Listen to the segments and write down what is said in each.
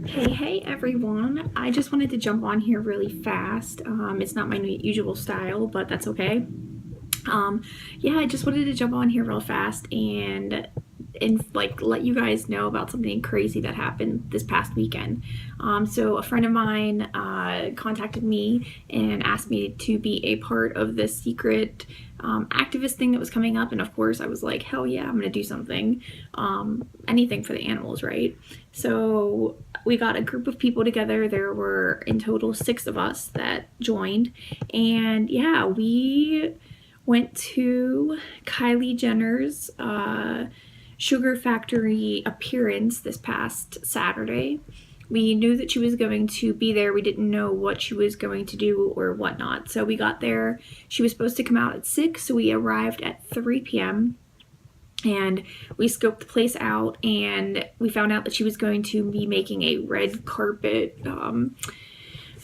Hey everyone, I just wanted to jump on here really fast. It's not my usual style, but that's okay. Yeah, I just wanted to jump on here real fast and like let you guys know about something crazy that happened this past weekend. So a friend of mine contacted me and asked me to be a part of this secret activist thing that was coming up, and of course I was like, hell yeah, I'm gonna do something, anything for the animals, right? So we got a group of people together. There were in total 6 of us that joined, and yeah, we went to Kylie Jenner's sugar factory appearance this past Saturday. We knew that she was going to be there. We didn't know what she was going to do or whatnot. So we got there. She was supposed to come out at 6, so we arrived at 3 p.m. and we scoped the place out, and we found out that she was going to be making a red carpet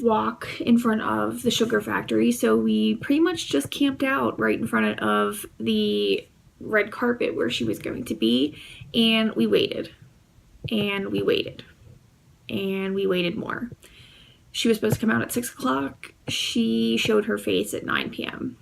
walk in front of the sugar factory. So we pretty much just camped out right in front of the red carpet where she was going to be, and we waited and we waited and we waited more. She was supposed to come out at 6 o'clock. She showed her face at 9 p.m.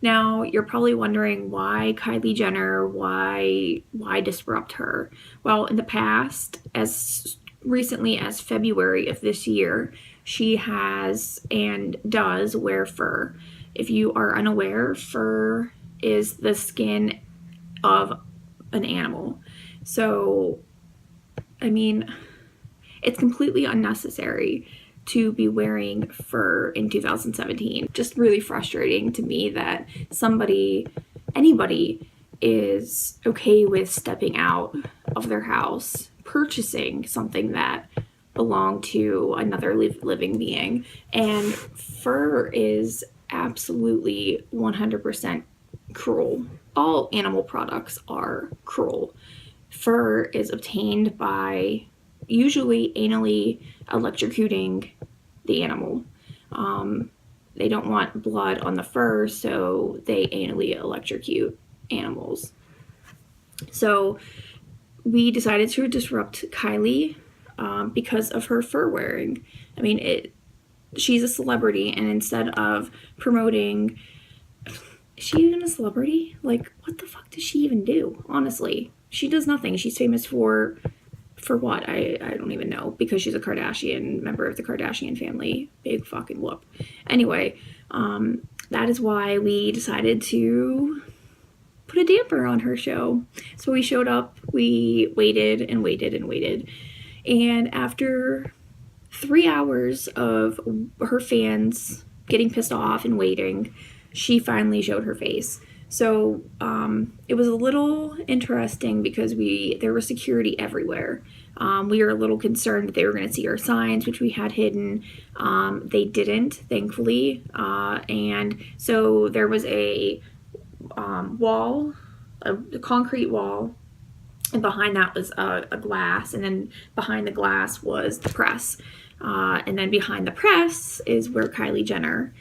Now, you're probably wondering, why Kylie Jenner? Why disrupt her? Well, in the past, as recently as February of this year, she has and does wear fur. If you are unaware, fur is the skin of an animal. So, I mean, it's completely unnecessary to be wearing fur in 2017. Just really frustrating to me that anybody is okay with stepping out of their house, purchasing something that belonged to another living being. And fur is absolutely 100% cruel. All animal products are cruel. Fur is obtained by usually anally electrocuting the animal. They don't want blood on the fur, so they anally electrocute animals. So we decided to disrupt Kylie because of her fur wearing. I mean, she's a celebrity, and instead of promoting, is she even a celebrity? Like, what the fuck does she even do? Honestly, she does nothing. She's famous for what? I don't even know, because she's a Kardashian, member of the Kardashian family. Big fucking whoop. Anyway, that is why we decided to put a damper on her show. So we showed up, we waited and waited and waited. And after 3 hours of her fans getting pissed off and waiting, she finally showed her face. So it was a little interesting because there was security everywhere. We were a little concerned that they were going to see our signs, which we had hidden. They didn't, thankfully. And so there was a wall, a concrete wall, and behind that was a glass, and then behind the glass was the press. And then behind the press is where Kylie Jenner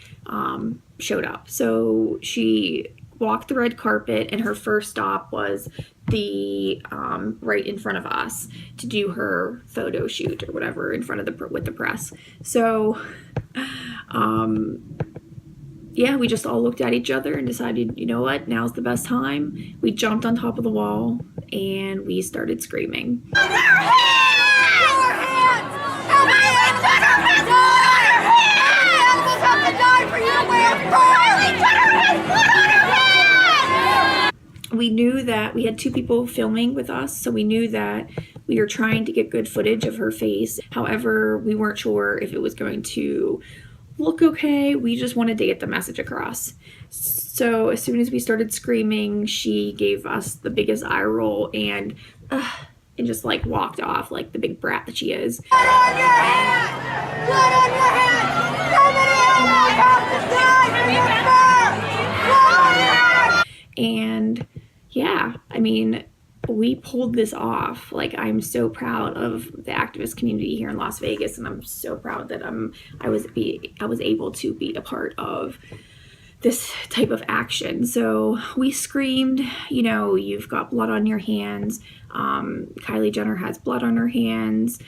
showed up. So she walked the red carpet, and her first stop was the right in front of us to do her photo shoot or whatever in front of with the press. So yeah, we just all looked at each other and decided, you know what, now's the best time. We jumped on top of the wall and we started screaming. We knew that we had 2 people filming with us, so we knew that we were trying to get good footage of her face. However, we weren't sure if it was going to look okay. We just wanted to get the message across. So as soon as we started screaming, she gave us the biggest eye roll and just like walked off like the big brat that she is. Blood on your hands! Blood on your hands! Somebody almost have to die! And yeah, I mean, we pulled this off. Like, I'm so proud of the activist community here in Las Vegas, and I'm so proud that I was able to be a part of this type of action. So we screamed, you know, you've got blood on your hands. Kylie Jenner has blood on her hands.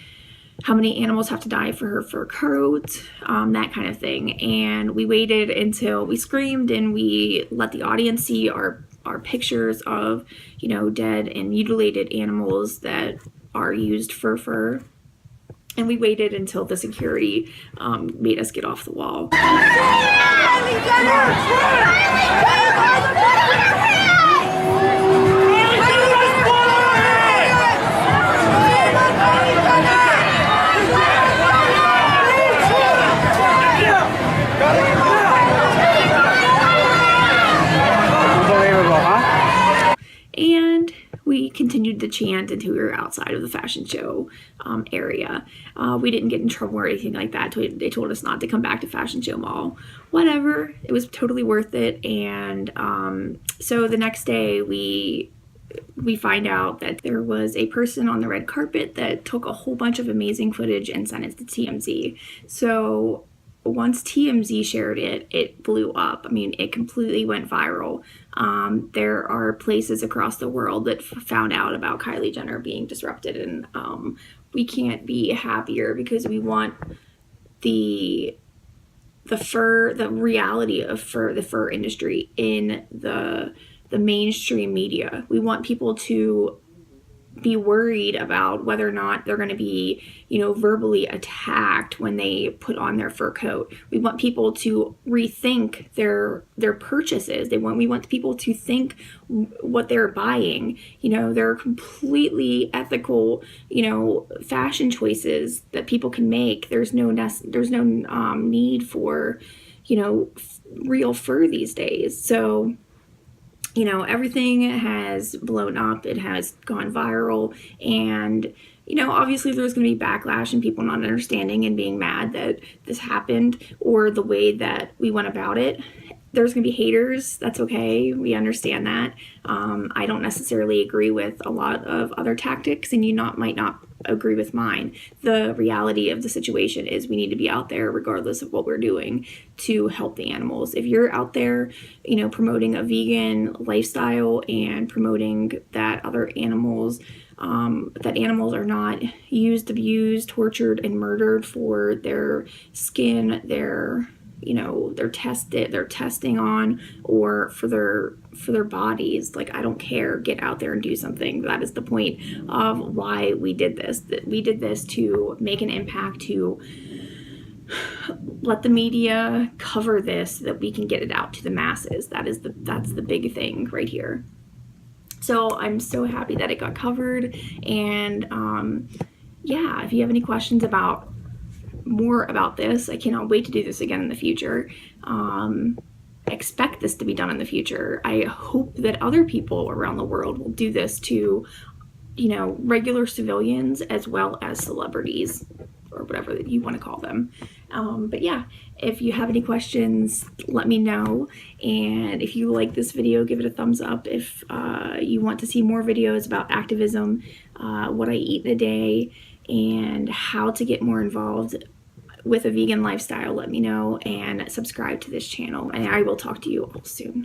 how many animals have to die for her fur coat, that kind of thing. And we waited until we screamed and we let the audience see our pictures of, you know, dead and mutilated animals that are used for fur. And we waited until the security made us get off the wall. And we continued to chant until we were outside of the fashion show area. We didn't get in trouble or anything like that. They told us not to come back to Fashion Show Mall. Whatever. It was totally worth it. And so the next day we find out that there was a person on the red carpet that took a whole bunch of amazing footage and sent it to TMZ. So once TMZ shared it, it blew up. I mean, it completely went viral. There are places across the world that found out about Kylie Jenner being disrupted, and we can't be happier because we want the reality of the fur industry in the mainstream media. We want people to be worried about whether or not they're going to be, you know, verbally attacked when they put on their fur coat. We want people to rethink their purchases. We want people to think what they're buying. You know, there are completely ethical, you know, fashion choices that people can make. There's no need for, you know, real fur these days. So, you know, everything has blown up. It has gone viral. And, you know, obviously there's going to be backlash and people not understanding and being mad that this happened or the way that we went about it. There's going to be haters. That's okay. We understand that. I don't necessarily agree with a lot of other tactics, and you might not agree with mine. The reality of the situation is we need to be out there regardless of what we're doing to help the animals. If you're out there, you know, promoting a vegan lifestyle and promoting that other animals are not used, abused, tortured, and murdered for their skin, their testing on, or for their bodies, like, I don't care. Get out there and do something. That is the point of why we did this. We did this to make an impact, to let the media cover this so that we can get it out to the masses. That's the big thing right here. So I'm so happy that it got covered. And yeah, if you have any questions about more about this, I cannot wait to do this again in the future. Expect this to be done in the future. I hope that other people around the world will do this to, you know, regular civilians as well as celebrities, or whatever that you want to call them. But yeah, if you have any questions, let me know. And if you like this video, give it a thumbs up. If you want to see more videos about activism, what I eat in a day, and how to get more involved with a vegan lifestyle, let me know, and subscribe to this channel. And I will talk to you all soon.